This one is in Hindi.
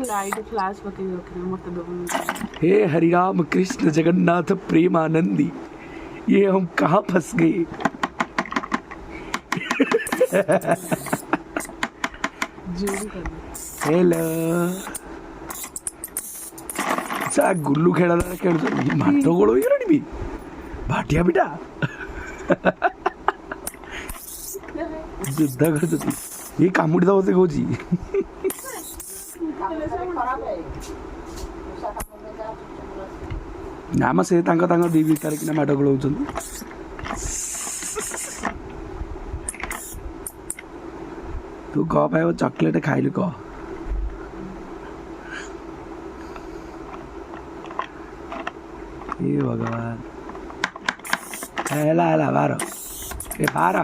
लाइट फ्लैश पके रखना मत दो। हे हरिराम कृष्ण जगन्नाथ प्रेमानंदी, ये हम कहाँ फंस गए। हेलो सा गुल्लू खेला माट गोड़ हो भी भाटिया बिटा युद्ध कर ये कामुड़ी दब से कौन नाम से दी भितर कि माट गोड़ तू कह पाए चॉकलेट खाइलु कह हे भगवान हेला हेला बार ए बार